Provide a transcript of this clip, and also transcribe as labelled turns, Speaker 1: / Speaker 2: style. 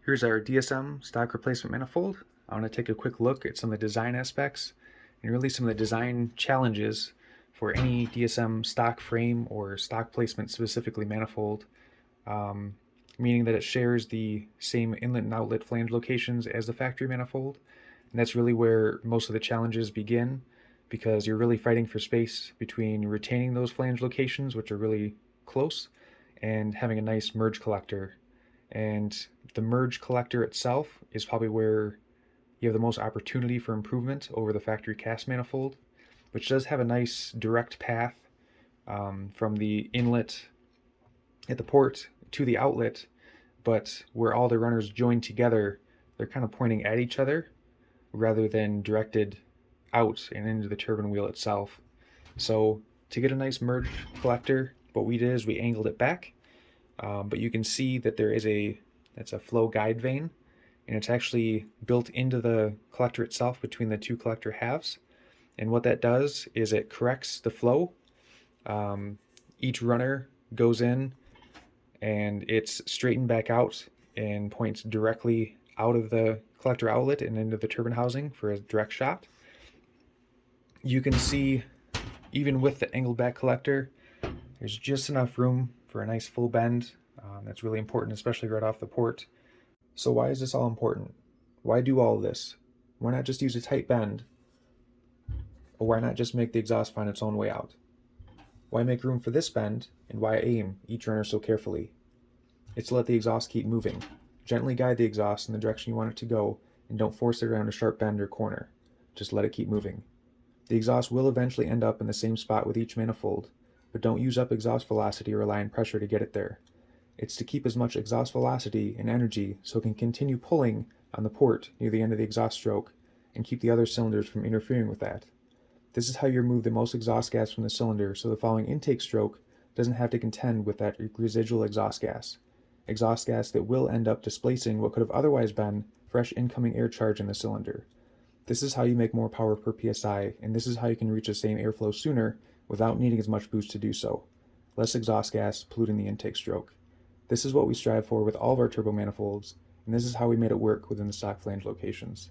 Speaker 1: Here's our DSM stock replacement manifold. I want to take a quick look at some of the design aspects and really some of the design challenges for any DSM stock frame or stock placement, specifically manifold, um, meaning that it shares the same inlet and outlet flange locations as the factory manifold. And that's really where most of the challenges begin, because you're really fighting for space between retaining those flange locations, which are really close, and having a nice merge collector. And the merge collector itself is probably where you have the most opportunity for improvement over the factory cast manifold, which does have a nice direct path from the inlet at the port to the outlet, but where all the runners join together, they're kind of pointing at each other rather than directed out and into the turbine wheel itself. So to get a nice merge collector, what we did is we angled it back, but you can see that that's a flow guide vane, and it's actually built into the collector itself between the two collector halves. And what that does is it corrects the flow. Each runner goes in and it's straightened back out and points directly out of the collector outlet and into the turbine housing for a direct shot. You can see, even with the angled back collector, there's just enough room for a nice full bend. That's really important, especially right off the port. So why is this all important? Why do all of this? Why not just use a tight bend? Or why not just make the exhaust find its own way out? Why make room for this bend, and why aim each runner so carefully? It's to let the exhaust keep moving. Gently guide the exhaust in the direction you want it to go, and don't force it around a sharp bend or corner. Just let it keep moving. The exhaust will eventually end up in the same spot with each manifold, but don't use up exhaust velocity or rely on pressure to get it there. It's to keep as much exhaust velocity and energy so it can continue pulling on the port near the end of the exhaust stroke and keep the other cylinders from interfering with that. This is how you remove the most exhaust gas from the cylinder, so the following intake stroke doesn't have to contend with that residual exhaust gas that will end up displacing what could have otherwise been fresh incoming air charge in the cylinder. This is how you make more power per PSI, and this is how you can reach the same airflow sooner without needing as much boost to do so. Less exhaust gas polluting the intake stroke. This is what we strive for with all of our turbo manifolds, and this is how we made it work within the stock flange locations.